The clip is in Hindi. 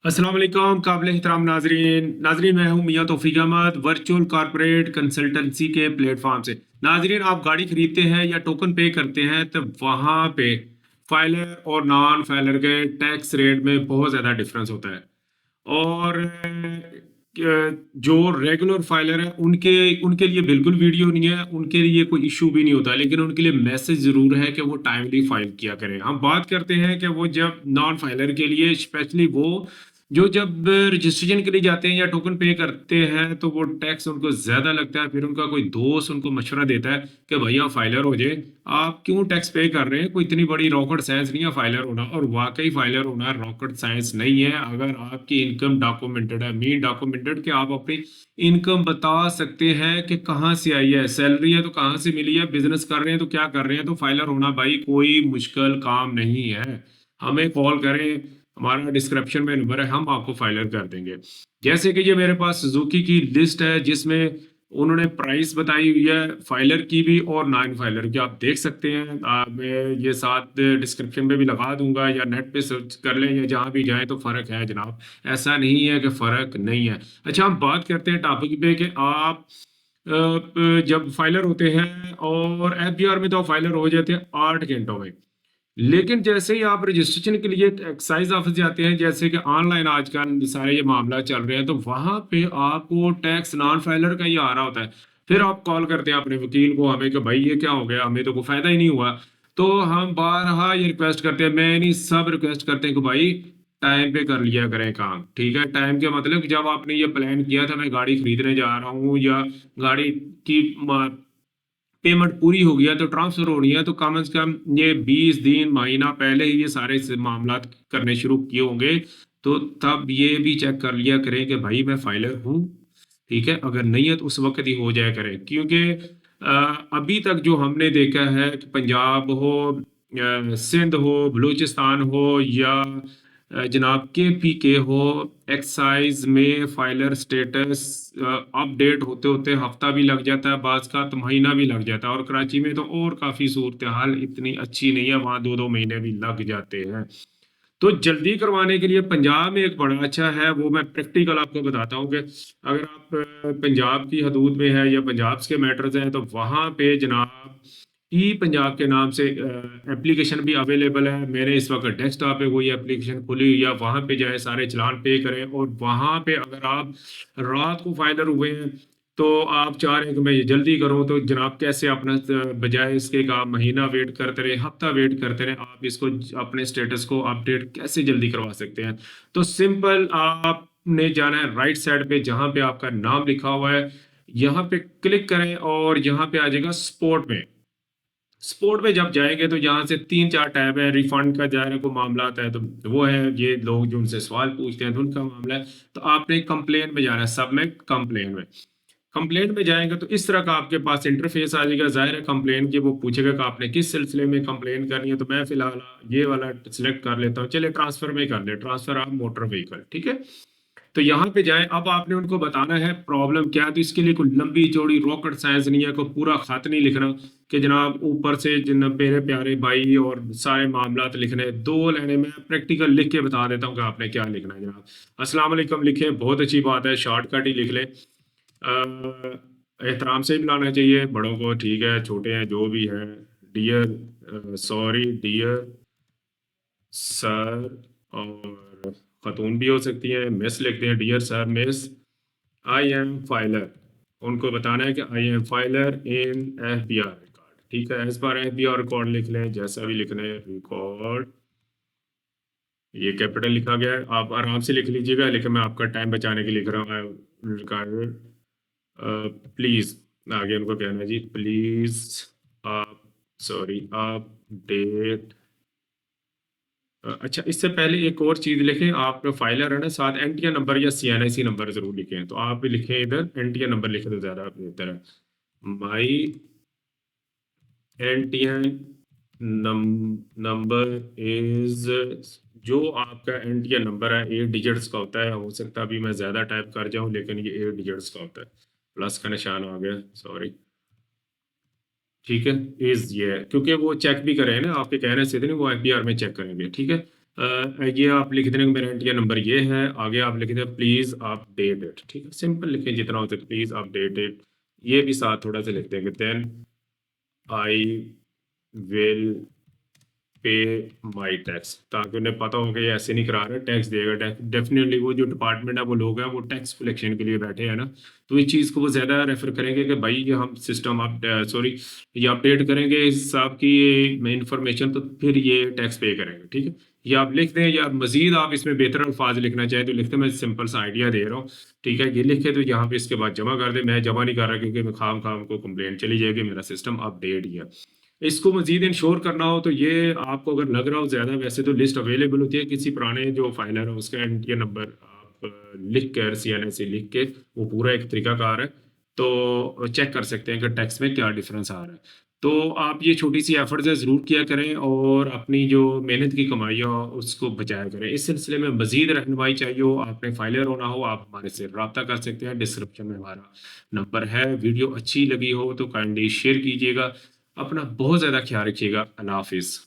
अस्सलाम वालेकुम काबिल एहतराम नाजरीन मैं हूं मियां तौफीक अहमद वर्चुअल कॉर्पोरेट कंसल्टेंसी के प्लेटफॉर्म से। नाजरीन, आप गाड़ी खरीदते हैं या टोकन पे करते हैं तो वहां पे फाइलर और नॉन फाइलर के टैक्स रेट में बहुत ज़्यादा डिफरेंस होता है। और जो रेगुलर फाइलर है उनके उनके लिए बिल्कुल वीडियो नहीं है, उनके लिए कोई इशू भी नहीं होता, लेकिन उनके लिए मैसेज ज़रूर है कि वो टाइमली फाइल किया करें। हम बात करते हैं कि वो जब नॉन फाइलर के लिए स्पेशली वो जो जब रजिस्ट्रेशन के लिए जाते हैं या टोकन पे करते हैं तो वो टैक्स उनको ज़्यादा लगता है। फिर उनका कोई दोस्त उनको मशवरा देता है कि भैया फाइलर हो जाए, आप क्यों टैक्स पे कर रहे हैं, कोई इतनी बड़ी रॉकेट साइंस नहीं है फाइलर होना। और वाकई फाइलर होना रॉकेट साइंस नहीं है अगर आपकी इनकम डॉक्यूमेंटेड है, मीन डॉक्यूमेंटेड, कि आप अपनी इनकम बता सकते हैं कि कहाँ से आई है, सैलरी है तो कहाँ से मिली है, बिजनेस कर रहे हैं तो क्या कर रहे हैं। तो फाइलर होना भाई कोई मुश्किल काम नहीं है। हमें कॉल करें, हमारा डिस्क्रिप्शन में नंबर है, हम आपको फाइलर कर देंगे। जैसे कि ये मेरे पास सुजुकी की लिस्ट है जिसमें उन्होंने प्राइस बताई हुई है फाइलर की भी और नॉन फाइलर की, आप देख सकते हैं। मैं ये साथ डिस्क्रिप्शन में भी लगा दूंगा या नेट पे सर्च कर लें या जहाँ भी जाएं, तो फ़र्क है जनाब, ऐसा नहीं है कि फ़र्क नहीं है। अच्छा, हम बात करते हैं टॉपिक पे कि आप जब फाइलर होते हैं और एफबीआर में तो फाइलर हो जाते हैं 8 घंटों में। लेकिन जैसे ही आप रजिस्ट्रेशन के लिए एक्साइज ऑफिस जाते हैं, जैसे कि ऑनलाइन आजकल सारे ये मामला चल रहे हैं, तो वहां पे आपको टैक्स नॉन फाइलर का ही आ रहा होता है। फिर आप कॉल करते हैं अपने वकील को हमें कि भाई ये क्या हो गया, हमें तो कोई फायदा ही नहीं हुआ। तो हम बारहा ये रिक्वेस्ट करते हैं, मैं नहीं, सब रिक्वेस्ट करते हैं कि भाई टाइम पे कर लिया करें काम। ठीक है, टाइम के मतलब कि जब आपने ये प्लान किया था मैं गाड़ी खरीदने जा रहा हूँ या गाड़ी की पेमेंट पूरी हो गया तो ट्रांसफर हो रही है, तो कम से कम ये 20 दिन महीना पहले ही ये सारे मामला करने शुरू किए होंगे। तो तब ये भी चेक कर लिया करें कि भाई मैं फाइलर हूँ। ठीक है, अगर नहीं है तो उस वक्त ही हो जाया करें, क्योंकि अभी तक जो हमने देखा है कि पंजाब हो, सिंध हो, बलूचिस्तान हो या जनाब के हो, एक्साइज में फाइलर स्टेटस अपडेट होते होते हफ्ता भी लग जाता है, बाज का तो महीना भी लग जाता है। और कराची में तो और काफ़ी सूरत हाल इतनी अच्छी नहीं है, वहाँ 2-2 महीने भी लग जाते हैं। तो जल्दी करवाने के लिए पंजाब में एक बड़ा अच्छा है, वो मैं प्रैक्टिकल आपको बताता हूँ कि अगर आप पंजाब की हदूद में है या पंजाब के मैटर्स हैं तो वहाँ पे जनाब ई पंजाब के नाम से एप्लीकेशन भी अवेलेबल है। मैंने इस वक्त डेस्कटॉप पे कोई एप्लीकेशन खुली हुई, या वहाँ पे जाए सारे चलान पे करें। और वहाँ पे अगर आप रात को फाइलर हुए हैं तो आप चाह रहे हैं कि मैं ये जल्दी करूं, तो जनाब कैसे अपना बजाय इसके का महीना वेट करते रहे, हफ्ता वेट करते रहे, आप इसको अपने स्टेटस को अपडेट कैसे जल्दी करवा सकते हैं। तो सिंपल, आपने जाना है राइट साइड पे जहां पे आपका नाम लिखा हुआ है, यहाँ पे क्लिक करें और यहाँ पे आ जाएगा स्पोर्ट में। स्पोर्ट में जब जाएंगे तो यहाँ से 3-4 टैब है। रिफंड का जाए को मामला आता है तो वो है, ये लोग जो उनसे सवाल पूछते हैं तो उनका मामला है। तो आपने कंप्लेन में जाना है, सबमिट कंप्लेन में। कंप्लेंट में जाएंगे तो इस तरह का आपके पास इंटरफेस आ जाएगा। जाहिर है कंप्लेन की वो पूछेगा कि आपने किस सिलसिले में कंप्लेन करनी है। तो मैं फिलहाल ये वाला सिलेक्ट कर लेता हूँ, चलिए ट्रांसफर में कर ले, ट्रांसफर ऑफ मोटर व्हीकल। ठीक है, तो यहाँ पे जाए, अब आपने उनको बताना है प्रॉब्लम क्या है। तो इसके लिए कोई लंबी चौड़ी रॉकेट साइंस नहीं है, कोई पूरा खत नहीं लिखना कि जनाब ऊपर से जिन मेरे प्यारे भाई और सारे मामला लिखने, 2 लाइनें मैं प्रैक्टिकल लिख के बता देता हूँ कि आपने क्या लिखना है। जनाब अस्सलाम वालेकुम लिखें, बहुत अच्छी बात है, शॉर्टकट ही लिख लें। एहतराम से ही बुलाना चाहिए बड़ों को, ठीक है, छोटे हैं जो भी हैं। डियर, सॉरी, डियर सर, और खातून भी हो सकती है, मिस लिखते हैं, dear sir, miss, I am filer. उनको बताना है कि I am filer in F B R record. ठीक है, as per F B R record लिख लें, जैसा भी लिखना है रिकॉर्ड। ये कैपिटल लिखा गया है, आप आराम से लिख लीजिएगा, लेकिन मैं आपका टाइम बचाने के लिए लिख रहा हूँ रिकॉर्ड। प्लीज, आगे उनको कहना है जी, प्लीज आप, सॉरी, अपडेट। अच्छा, इससे पहले एक और चीज लिखें, आप फाइलर है ना, साथ एनटीआर नंबर या सीएनआईसी नंबर जरूर लिखें। तो आप लिखें इधर एनटीआर नंबर लिखें तो ज्यादा बेहतर है। माई एनटीआर नंबर इज, जो आपका एनटीआर नंबर है 8 डिजिट्स का होता है। हो सकता है अभी मैं ज्यादा टाइप कर जाऊं, लेकिन ये 8 डिजिट्स का होता है। प्लस का निशान आ गया, सॉरी। ठीक है, इज ये है, क्योंकि वो चेक भी करें ना, आपके कहने से नहीं, वो एफबीआर में चेक करेंगे। ठीक है, ये आप लिख देंगे मेरा इंडिया नंबर ये है, आगे आप लिख दें प्लीज़ अपडेट इट, ठीक है? सिंपल लिखें जितना हो सके, प्लीज़ अपडेट इट। ये भी साथ थोड़ा सा लिख देंगे, then I will pay my tax, ताकि उन्हें पता हो कि ये ऐसे नहीं करा रहे, टैक्स देगा। डेफिनेटली वो जो डिपार्टमेंट है वो लोग हैं वो टैक्स कलेक्शन के लिए बैठे हैं ना, तो इस चीज़ को वो ज़्यादा रेफर करेंगे कि भाई ये हम सिस्टम आप सॉरी ये अपडेट करेंगे इस हिसाब की ये इंफॉर्मेशन, तो फिर ये टैक्स पे करेंगे, ठीक है? ये आप लिख दें, या मजीद आप इसमें बेहतर अल्फाज लिखना चाहें तो लिखते, मैं सिंपल सा आइडिया दे रहा हूँ, ठीक है? ये लिखे तो यहाँ पे इसके बाद जमा कर दे। मैं जमा नहीं कर रहा क्योंकि मैं खाम खाम को कंप्लेंट चली जाएगी, मेरा सिस्टम अपडेट ही है। इसको मज़ीद इंश्योर करना हो तो ये आपको अगर लग रहा हो ज़्यादा, वैसे तो लिस्ट अवेलेबल होती है, किसी पुराने जो फाइलर है उसका एनटीए नंबर आप लिख कर सीएनएससी लिख के, वो पूरा एक तरीकाकार है, तो चेक कर सकते हैं कि टैक्स में क्या डिफरेंस आ रहा है। तो आप ये छोटी सी एफर्ट्स है ज़रूर किया करें और अपनी जो मेहनत की कमाई हो उसको बचाया करें। इस सिलसिले में मज़ीद रहनुमाई चाहिए हो, आपने फाइलर होना हो, आप हमारे से रब्ता कर सकते हैं। डिस्क्रिप्शन में हमारा नंबर है। वीडियो अच्छी लगी हो तो काइंडली शेयर कीजिएगा। अपना बहुत ज़्यादा ख्याल रखिएगा। अल्लाह हाफ़िज़।